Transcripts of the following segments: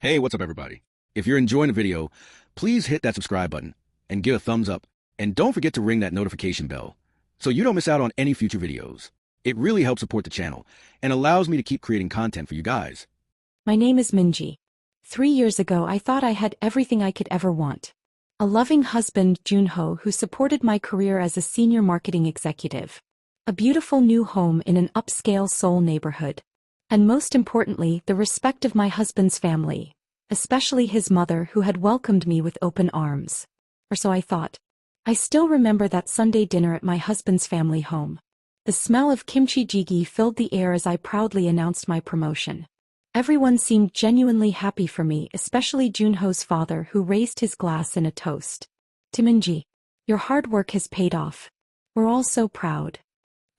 Hey, what's up, everybody? If you're enjoying the video, please hit that subscribe button and give a thumbs up. And don't forget to ring that notification bell so you don't miss out on any future videos. It really helps support the channel and allows me to keep creating content for you guys. My name is Minji. 3 years ago, I thought I had everything I could ever want. A loving husband, Joon-ho, who supported my career as a senior marketing executive. A beautiful new home in an upscale Seoul neighborhood. And most importantly, the respect of my husband's family, especially his mother, who had welcomed me with open arms. Or so I thought. I still remember that Sunday dinner at my husband's family home. The smell of kimchi jjigae filled the air as I proudly announced my promotion. Everyone seemed genuinely happy for me, especially Joon-ho's father, who raised his glass in a toast. To Minji, your hard work has paid off. We're all so proud.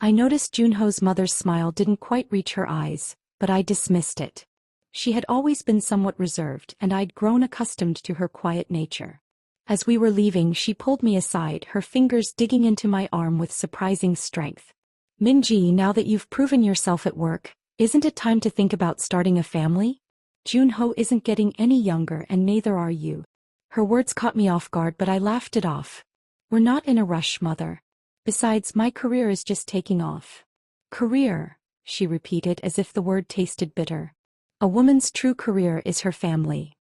I noticed Joon-ho's mother's smile didn't quite reach her eyes, but I dismissed it. She had always been somewhat reserved, and I'd grown accustomed to her quiet nature. As we were leaving, she pulled me aside, her fingers digging into my arm with surprising strength. Minji, now that you've proven yourself at work, isn't it time to think about starting a family? Joon-ho isn't getting any younger, and neither are you. Her words caught me off guard, but I laughed it off. We're not in a rush, mother. Besides, my career is just taking off. Career, she repeated as if the word tasted bitter. A woman's true career is her family.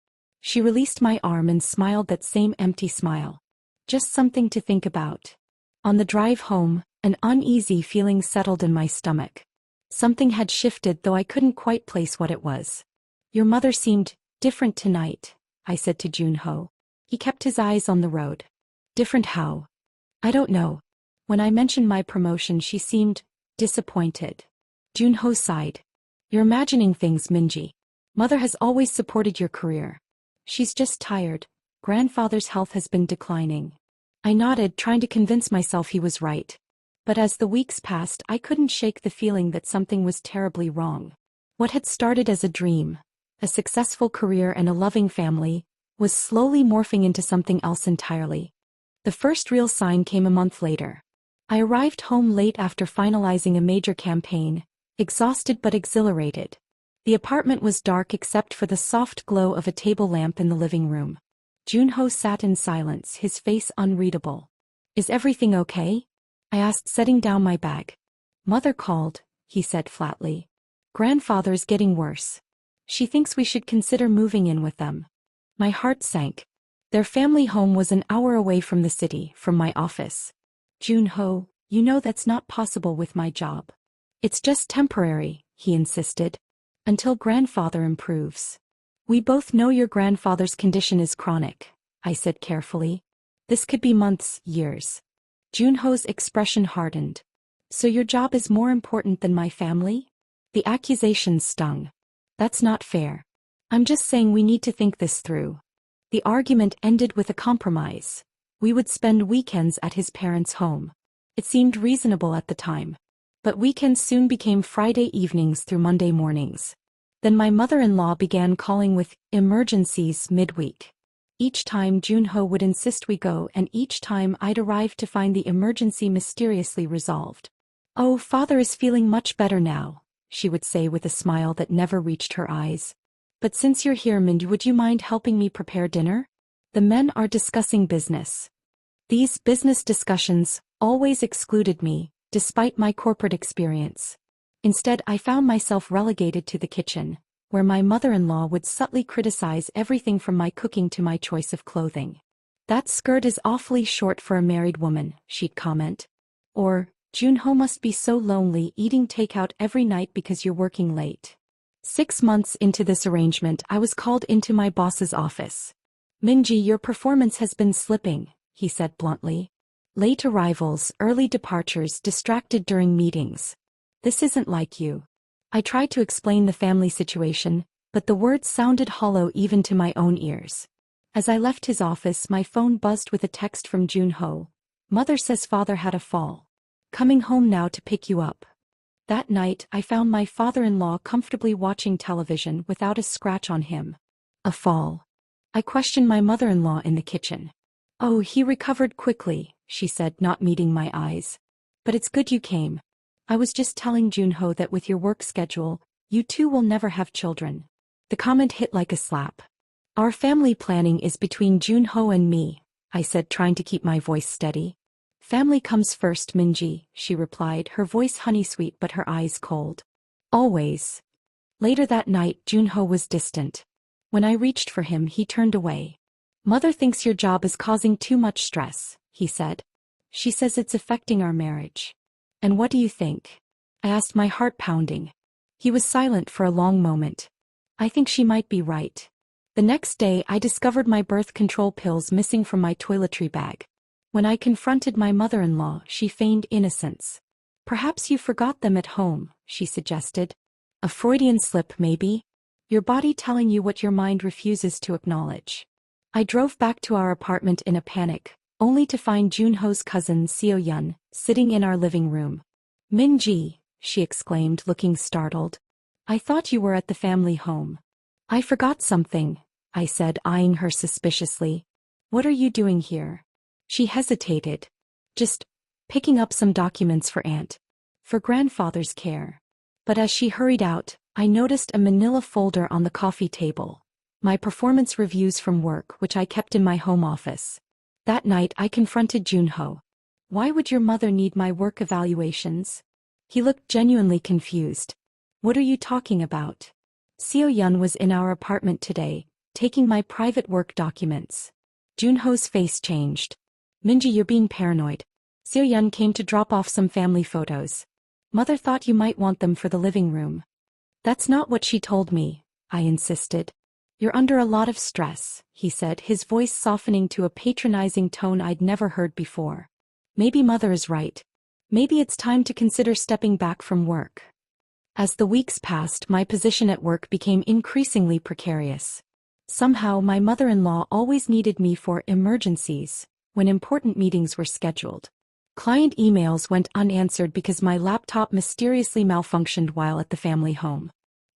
She released my arm and smiled that same empty smile. Just something to think about. On the drive home, an uneasy feeling settled in my stomach. Something had shifted, though I couldn't quite place what it was. Your mother seemed different tonight, I said to Joon-ho. He kept his eyes on the road. Different how? I don't know. When I mentioned my promotion, she seemed disappointed. Joon-ho sighed. You're imagining things, Minji. Mother has always supported your career. She's just tired. Grandfather's health has been declining. I nodded, trying to convince myself he was right. But as the weeks passed, I couldn't shake the feeling that something was terribly wrong. What had started as a dream, a successful career and a loving family, was slowly morphing into something else entirely. The first real sign came a month later. I arrived home late after finalizing a major campaign, exhausted but exhilarated. The apartment was dark except for the soft glow of a table lamp in the living room. Joon-ho sat in silence, his face unreadable. Is everything okay? I asked, setting down my bag. Mother called, he said flatly. Grandfather's getting worse. She thinks we should consider moving in with them. My heart sank. Their family home was an hour away from the city, from my office. Joon-ho, you know that's not possible with my job. It's just temporary, he insisted. Until grandfather improves. We both know your grandfather's condition is chronic, I said carefully. This could be months, years. Joon-ho's expression hardened. So your job is more important than my family? The accusation stung. That's not fair. I'm just saying we need to think this through. The argument ended with a compromise. We would spend weekends at his parents' home. It seemed reasonable at the time. But weekends soon became Friday evenings through Monday mornings. Then my mother-in-law began calling with emergencies midweek. Each time Joon-ho would insist we go, and each time I'd arrive to find the emergency mysteriously resolved. Oh, father is feeling much better now, she would say with a smile that never reached her eyes. But since you're here, Minji, would you mind helping me prepare dinner? The men are discussing business. These business discussions always excluded me, despite my corporate experience. Instead, I found myself relegated to the kitchen, where my mother-in-law would subtly criticize everything from my cooking to my choice of clothing. That skirt is awfully short for a married woman, she'd comment. Or, Joon-ho must be so lonely eating takeout every night because you're working late. 6 months into this arrangement, I was called into my boss's office. Minji, your performance has been slipping, he said bluntly. Late arrivals, early departures, distracted during meetings. This isn't like you. I tried to explain the family situation, but the words sounded hollow even to my own ears. As I left his office, my phone buzzed with a text from Joon-ho. Mother says father had a fall. Coming home now to pick you up. That night, I found my father-in-law comfortably watching television without a scratch on him. A fall. I questioned my mother-in-law in the kitchen. Oh, he recovered quickly, she said, not meeting my eyes. But it's good you came. I was just telling Joon-ho that with your work schedule, you two will never have children. The comment hit like a slap. Our family planning is between Joon-ho and me, I said, trying to keep my voice steady. Family comes first, Minji, she replied, her voice honey-sweet but her eyes cold. Always. Later that night, Joon-ho was distant. When I reached for him, he turned away. Mother thinks your job is causing too much stress, he said. She says it's affecting our marriage. And what do you think? I asked, my heart pounding. He was silent for a long moment. I think she might be right. The next day, I discovered my birth control pills missing from my toiletry bag. When I confronted my mother-in-law, she feigned innocence. Perhaps you forgot them at home, she suggested. A Freudian slip, maybe? Your body telling you what your mind refuses to acknowledge. I drove back to our apartment in a panic, only to find Joon-ho's cousin Seo-yeon sitting in our living room. Min-ji, she exclaimed, looking startled. I thought you were at the family home. I forgot something, I said, eyeing her suspiciously. What are you doing here? She hesitated. Just picking up some documents for Aunt. For grandfather's care. But as she hurried out, I noticed a manila folder on the coffee table. My performance reviews from work, which I kept in my home office. That night I confronted Joon-ho. Why would your mother need my work evaluations? He looked genuinely confused. What are you talking about? Seo-yeon was in our apartment today, taking my private work documents. Joon-ho's face changed. Minji, you're being paranoid. Seo-yeon came to drop off some family photos. Mother thought you might want them for the living room. That's not what she told me, I insisted. You're under a lot of stress, he said, his voice softening to a patronizing tone I'd never heard before. Maybe mother is right. Maybe it's time to consider stepping back from work. As the weeks passed, my position at work became increasingly precarious. Somehow my mother-in-law always needed me for emergencies, when important meetings were scheduled. Client emails went unanswered because my laptop mysteriously malfunctioned while at the family home.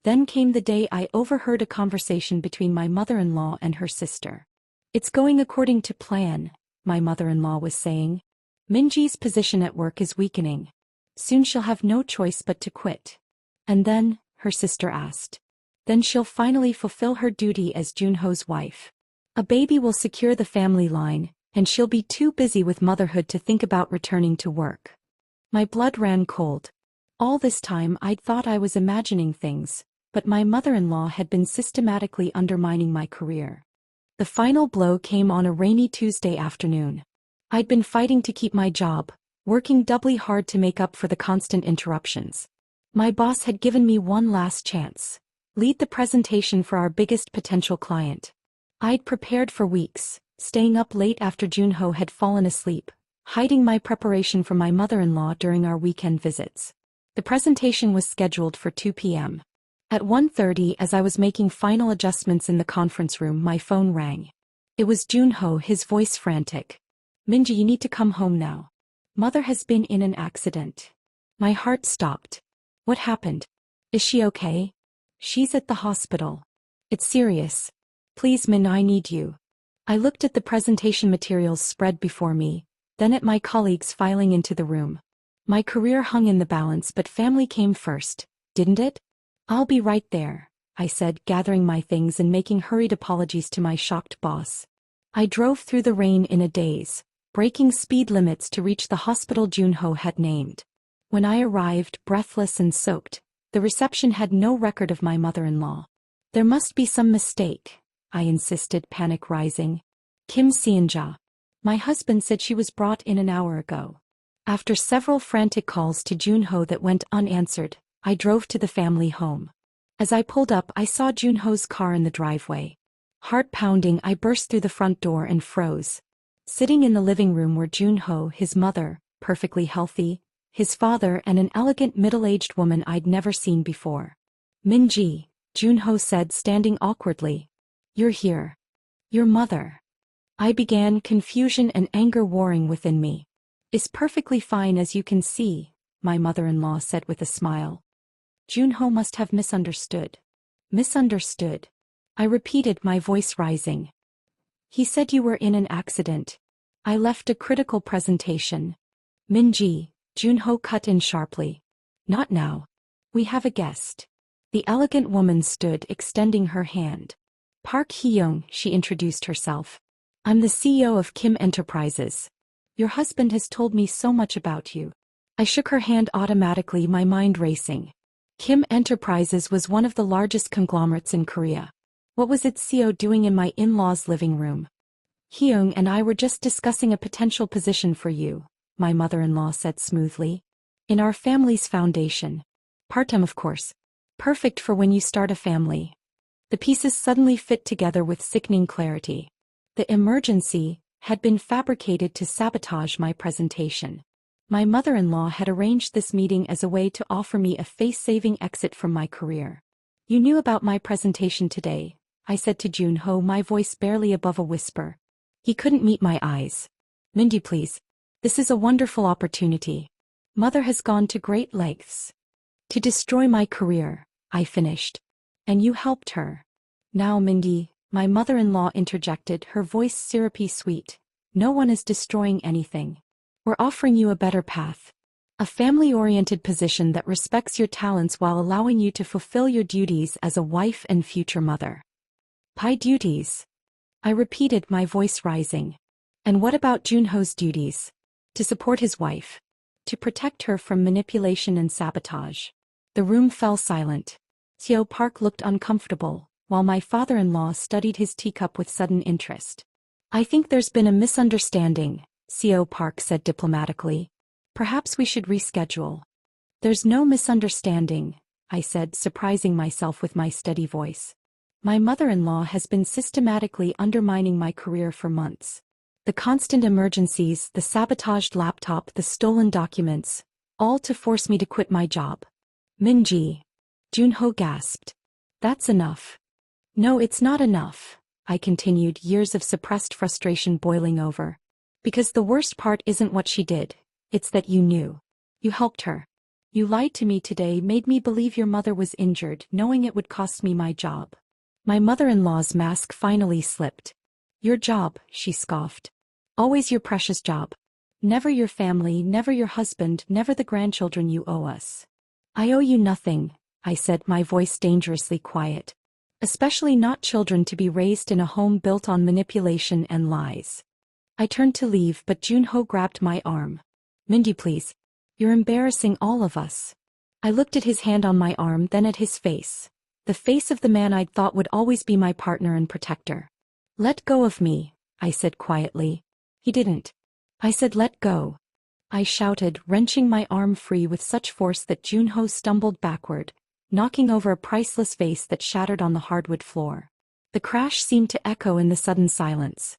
Then came the day I overheard a conversation between my mother-in-law and her sister. It's going according to plan, my mother-in-law was saying. Minji's position at work is weakening. Soon she'll have no choice but to quit. And then, her sister asked. Then she'll finally fulfill her duty as Joon-ho's wife. A baby will secure the family line, and she'll be too busy with motherhood to think about returning to work. My blood ran cold. All this time I'd thought I was imagining things, but my mother-in-law had been systematically undermining my career. The final blow came on a rainy Tuesday afternoon. I'd been fighting to keep my job, working doubly hard to make up for the constant interruptions. My boss had given me one last chance. Lead the presentation for our biggest potential client. I'd prepared for weeks, staying up late after Joon-ho had fallen asleep, hiding my preparation from my mother-in-law during our weekend visits. The presentation was scheduled for 2 p.m. At 1:30, as I was making final adjustments in the conference room, my phone rang. It was Joon-ho, his voice frantic. Minji, you need to come home now. Mother has been in an accident. My heart stopped. What happened? Is she okay? She's at the hospital. It's serious. Please, Min, I need you. I looked at the presentation materials spread before me, then at my colleagues filing into the room. My career hung in the balance, but family came first, didn't it? I'll be right there, I said, gathering my things and making hurried apologies to my shocked boss. I drove through the rain in a daze, breaking speed limits to reach the hospital Joon-ho had named. When I arrived, breathless and soaked, the reception had no record of my mother-in-law. There must be some mistake, I insisted, panic rising. Kim Seon-ja. My husband said she was brought in an hour ago. After several frantic calls to Joon-ho that went unanswered, I drove to the family home. As I pulled up, I saw Joon-ho's car in the driveway. Heart pounding, I burst through the front door and froze. Sitting in the living room were Joon-ho, his mother, perfectly healthy, his father, and an elegant middle-aged woman I'd never seen before. Min-ji, Joon-ho said, standing awkwardly. You're here. Your mother. I began, confusion and anger warring within me. Is perfectly fine, as you can see, my mother-in-law said with a smile. Joon-ho must have misunderstood. Misunderstood. I repeated, my voice rising. He said you were in an accident. I left a critical presentation. Min-ji, Joon-ho cut in sharply. Not now. We have a guest. The elegant woman stood, extending her hand. Park Hee-young, she introduced herself. I'm the CEO of Kim Enterprises. Your husband has told me so much about you. I shook her hand automatically, my mind racing. Kim Enterprises was one of the largest conglomerates in Korea. What was its CEO doing in my in-laws' living room? Hee-young and I were just discussing a potential position for you, my mother-in-law said smoothly. In our family's foundation. Part-time, of course. Perfect for when you start a family. The pieces suddenly fit together with sickening clarity. The emergency had been fabricated to sabotage my presentation. My mother-in-law had arranged this meeting as a way to offer me a face-saving exit from my career. You knew about my presentation today, I said to Joon-ho, my voice barely above a whisper. He couldn't meet my eyes. Mindy, please. This is a wonderful opportunity. Mother has gone to great lengths to destroy my career, I finished. And you helped her. Now, Mindy, my mother-in-law interjected, her voice syrupy sweet. No one is destroying anything. We're offering you a better path. A family-oriented position that respects your talents while allowing you to fulfill your duties as a wife and future mother. Pi duties. I repeated, my voice rising. And what about Joon-ho's duties? To support his wife. To protect her from manipulation and sabotage. The room fell silent. Seo Park looked uncomfortable, while my father-in-law studied his teacup with sudden interest. I think there's been a misunderstanding, Seo Park said diplomatically. Perhaps we should reschedule. There's no misunderstanding, I said, surprising myself with my steady voice. My mother-in-law has been systematically undermining my career for months. The constant emergencies, the sabotaged laptop, the stolen documents, all to force me to quit my job. Minji. Joon-ho gasped. That's enough. No, it's not enough, I continued, years of suppressed frustration boiling over. Because the worst part isn't what she did, it's that you knew. You helped her. You lied to me today, made me believe your mother was injured, knowing it would cost me my job. My mother-in-law's mask finally slipped. Your job, she scoffed. Always your precious job. Never your family, never your husband, never the grandchildren you owe us. I owe you nothing, I said, my voice dangerously quiet. Especially not children to be raised in a home built on manipulation and lies. I turned to leave, but Joon-ho grabbed my arm. Mindy, please. You're embarrassing all of us. I looked at his hand on my arm, then at his face. The face of the man I'd thought would always be my partner and protector. Let go of me, I said quietly. He didn't. I said let go. I shouted, wrenching my arm free with such force that Joon-ho stumbled backward, knocking over a priceless vase that shattered on the hardwood floor. The crash seemed to echo in the sudden silence.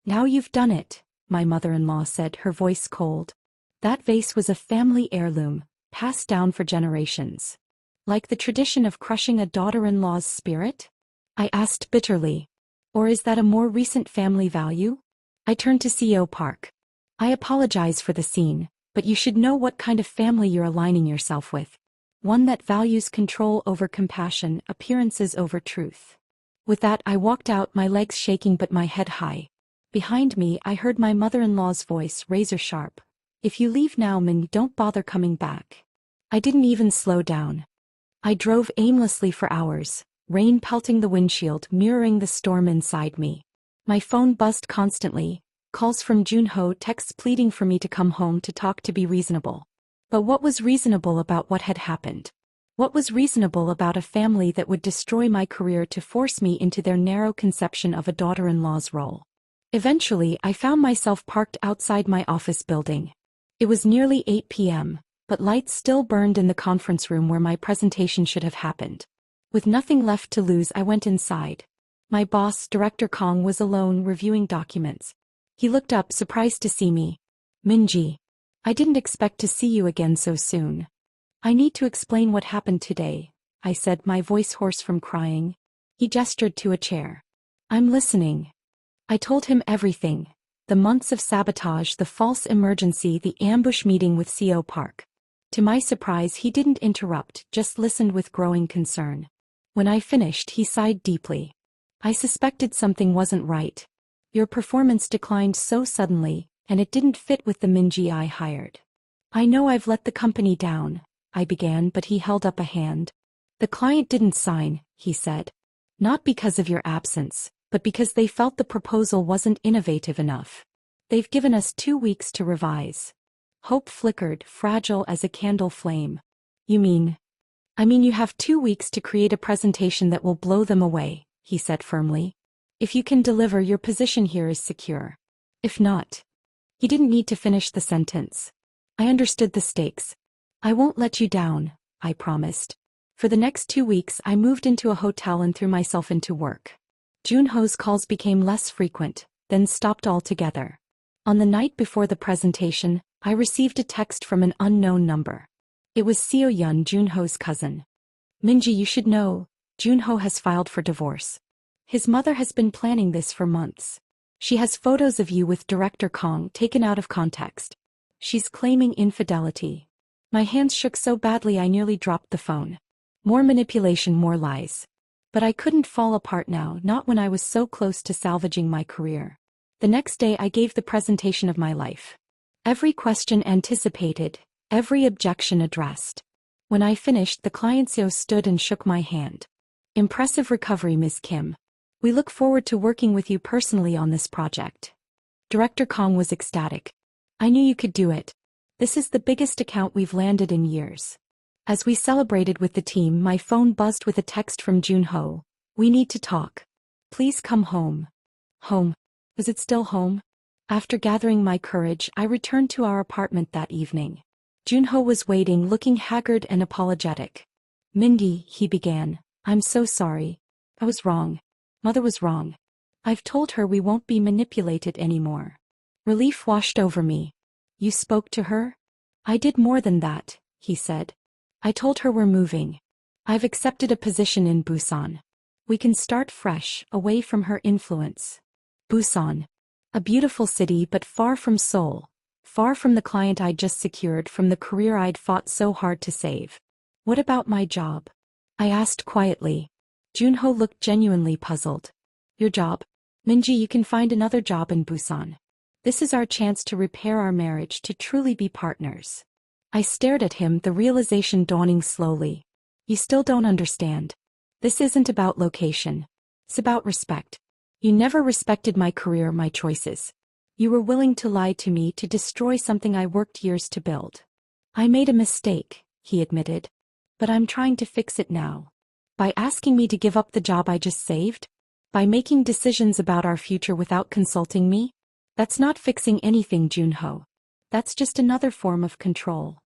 Now you've done it, my mother-in-law said, her voice cold. That vase was a family heirloom, passed down for generations. Like the tradition of crushing a daughter-in-law's spirit? I asked bitterly. Or is that a more recent family value? I turned to CEO Park. I apologize for the scene, but you should know what kind of family you're aligning yourself with. One that values control over compassion, appearances over truth. With that, I walked out, my legs shaking but my head high. Behind me, I heard my mother-in-law's voice, razor sharp. If you leave now, Min, don't bother coming back. I didn't even slow down. I drove aimlessly for hours, rain pelting the windshield, mirroring the storm inside me. My phone buzzed constantly, calls from Joon-ho, texts pleading for me to come home to talk, to be reasonable. But what was reasonable about what had happened? What was reasonable about a family that would destroy my career to force me into their narrow conception of a daughter-in-law's role? Eventually, I found myself parked outside my office building. It was nearly 8 p.m., but lights still burned in the conference room where my presentation should have happened. With nothing left to lose, I went inside. My boss, Director Kong, was alone reviewing documents. He looked up, surprised to see me. Minji. I didn't expect to see you again so soon. I need to explain what happened today, I said, my voice hoarse from crying. He gestured to a chair. I'm listening. I told him everything. The months of sabotage, the false emergency, the ambush meeting with CEO Park. To my surprise, he didn't interrupt, just listened with growing concern. When I finished, he sighed deeply. I suspected something wasn't right. Your performance declined so suddenly, and it didn't fit with the Minji I hired. I know I've let the company down, I began, but he held up a hand. The client didn't sign, he said. Not because of your absence, but because they felt the proposal wasn't innovative enough. They've given us 2 weeks to revise. Hope flickered, fragile as a candle flame. You mean? I mean you have 2 weeks to create a presentation that will blow them away, he said firmly. If you can deliver, your position here is secure. If not. He didn't need to finish the sentence. I understood the stakes. I won't let you down, I promised. For the next 2 weeks I moved into a hotel and threw myself into work. Joon-ho's calls became less frequent, then stopped altogether. On the night before the presentation, I received a text from an unknown number. It was Seo-yeon, Joon-ho's cousin. Minji, you should know, Joon-ho has filed for divorce. His mother has been planning this for months. She has photos of you with Director Kong taken out of context. She's claiming infidelity. My hands shook so badly I nearly dropped the phone. More manipulation, more lies. But I couldn't fall apart now, not when I was so close to salvaging my career. The next day I gave the presentation of my life. Every question anticipated, every objection addressed. When I finished, the client Seo stood and shook my hand. Impressive recovery, Ms. Kim. We look forward to working with you personally on this project. Director Kong was ecstatic. I knew you could do it. This is the biggest account we've landed in years. As we celebrated with the team, my phone buzzed with a text from Joon-ho. We need to talk. Please come home. Home. Was it still home? After gathering my courage, I returned to our apartment that evening. Joon-ho was waiting, looking haggard and apologetic. Mindy, he began, I'm so sorry. I was wrong. Mother was wrong. I've told her we won't be manipulated anymore. Relief washed over me. You spoke to her? I did more than that, he said. I told her we're moving. I've accepted a position in Busan. We can start fresh, away from her influence. Busan. A beautiful city but far from Seoul. Far from the client I'd just secured, from the career I'd fought so hard to save. What about my job? I asked quietly. Joon-ho looked genuinely puzzled. Your job? Minji, you can find another job in Busan. This is our chance to repair our marriage, to truly be partners. I stared at him, the realization dawning slowly. You still don't understand. This isn't about location. It's about respect. You never respected my career, my choices. You were willing to lie to me, to destroy something I worked years to build. I made a mistake, he admitted. But I'm trying to fix it now. By asking me to give up the job I just saved? By making decisions about our future without consulting me? That's not fixing anything, Joon-ho. That's just another form of control.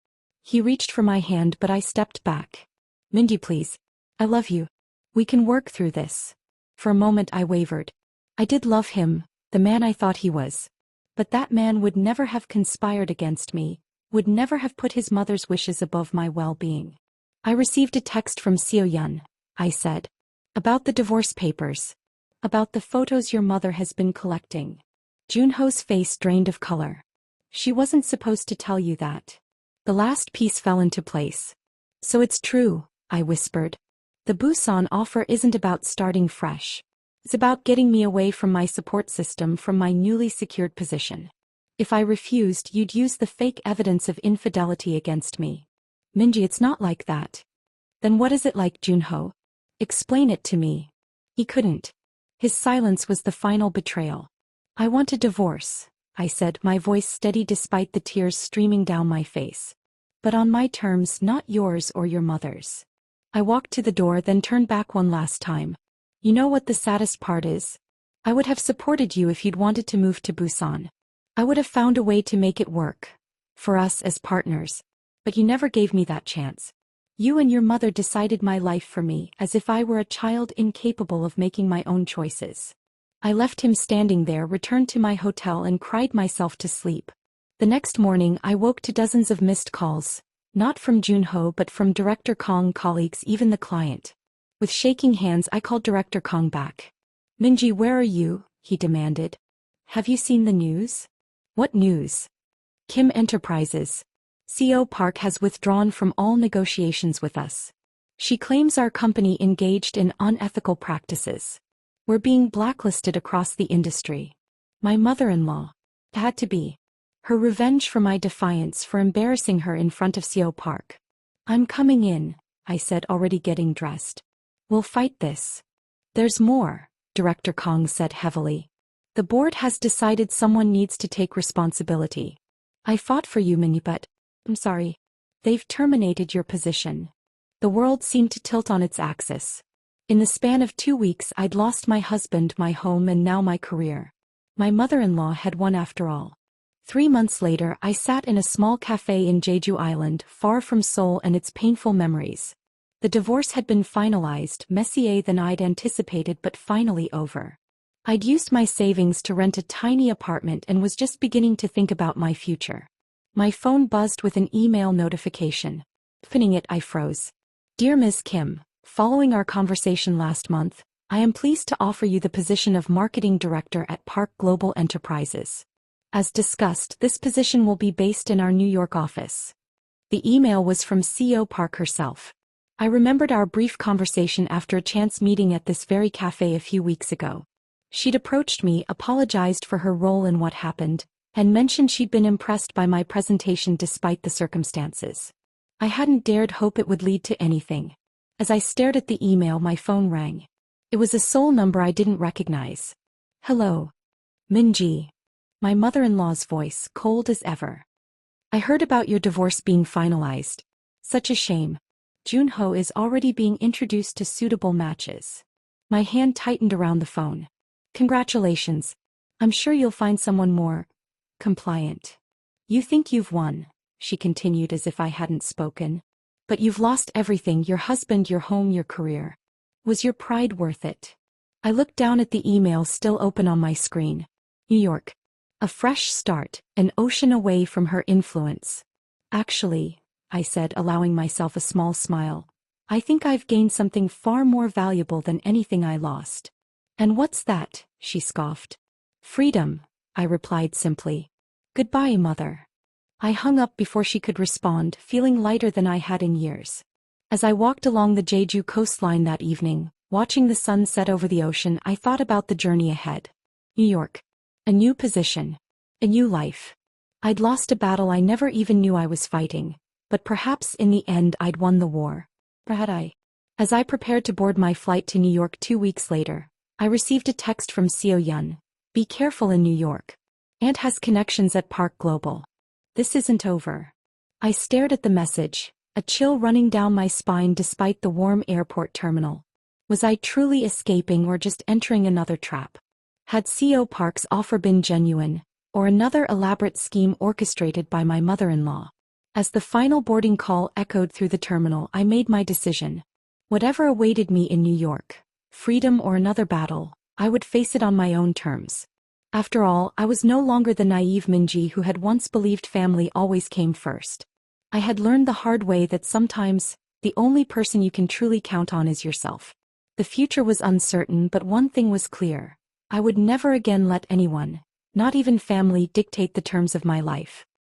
He reached for my hand, but I stepped back. Mindy, please. I love you. We can work through this. For a moment I wavered. I did love him, the man I thought he was. But that man would never have conspired against me, would never have put his mother's wishes above my well-being. I received a text from Seo-yeon, I said. About the divorce papers. About the photos your mother has been collecting. Joon-ho's face drained of color. She wasn't supposed to tell you that. The last piece fell into place. So it's true, I whispered. The Busan offer isn't about starting fresh. It's about getting me away from my support system, from my newly secured position. If I refused, you'd use the fake evidence of infidelity against me. Minji, it's not like that. Then what is it like, Joon-ho? Explain it to me. He couldn't. His silence was the final betrayal. I want a divorce, I said, my voice steady despite the tears streaming down my face. But on my terms, not yours or your mother's. I walked to the door, then turned back one last time. You know what the saddest part is? I would have supported you if you'd wanted to move to Busan. I would have found a way to make it work. For us as partners. But you never gave me that chance. You and your mother decided my life for me, as if I were a child incapable of making my own choices. I left him standing there, returned to my hotel and cried myself to sleep. The next morning I woke to dozens of missed calls. Not from Joon-ho but from Director Kong, colleagues, even the client. With shaking hands I called Director Kong back. Minji, where are you? He demanded. Have you seen the news? What news? Kim Enterprises. CEO Park has withdrawn from all negotiations with us. She claims our company engaged in unethical practices. We're being blacklisted across the industry. My mother-in-law. Had to be. Her revenge for my defiance, for embarrassing her in front of CEO Park. I'm coming in, I said, already getting dressed. We'll fight this. There's more, Director Kong said heavily. The board has decided someone needs to take responsibility. I fought for you, Minnie, but I'm sorry. They've terminated your position. The world seemed to tilt on its axis. In the span of 2 weeks, I'd lost my husband, my home, and now my career. My mother-in-law had won after all. 3 months later, I sat in a small cafe in Jeju Island, far from Seoul and its painful memories. The divorce had been finalized, messier than I'd anticipated, but finally over. I'd used my savings to rent a tiny apartment and was just beginning to think about my future. My phone buzzed with an email notification. Opening it, I froze. Dear Ms. Kim, following our conversation last month, I am pleased to offer you the position of Marketing Director at Park Global Enterprises. As discussed, this position will be based in our New York office. The email was from CEO Park herself. I remembered our brief conversation after a chance meeting at this very cafe a few weeks ago. She'd approached me, apologized for her role in what happened, and mentioned she'd been impressed by my presentation despite the circumstances. I hadn't dared hope it would lead to anything. As I stared at the email, my phone rang. It was a Seoul number I didn't recognize. Hello. Min-ji. My mother-in-law's voice, cold as ever. I heard about your divorce being finalized. Such a shame. Joon-ho is already being introduced to suitable matches. My hand tightened around the phone. Congratulations. I'm sure you'll find someone more compliant. You think you've won, she continued as if I hadn't spoken. But you've lost everything, your husband, your home, your career. Was your pride worth it? I looked down at the email still open on my screen. New York. A fresh start, an ocean away from her influence. Actually, I said, allowing myself a small smile, I think I've gained something far more valuable than anything I lost. And what's that? She scoffed. Freedom, I replied simply. Goodbye, mother. I hung up before she could respond, feeling lighter than I had in years. As I walked along the Jeju coastline that evening, watching the sun set over the ocean, I thought about the journey ahead. New York. A new position. A new life. I'd lost a battle I never even knew I was fighting, but perhaps in the end I'd won the war. Or had I? As I prepared to board my flight to New York 2 weeks later, I received a text from Seo Yun. Be careful in New York. Aunt has connections at Park Global. This isn't over. I stared at the message, a chill running down my spine despite the warm airport terminal. Was I truly escaping or just entering another trap? Had CEO Park's offer been genuine, or another elaborate scheme orchestrated by my mother-in-law? As the final boarding call echoed through the terminal, I made my decision. Whatever awaited me in New York, freedom or another battle, I would face it on my own terms. After all, I was no longer the naive Min-ji who had once believed family always came first. I had learned the hard way that sometimes, the only person you can truly count on is yourself. The future was uncertain, but one thing was clear. I would never again let anyone, not even family, dictate the terms of my life.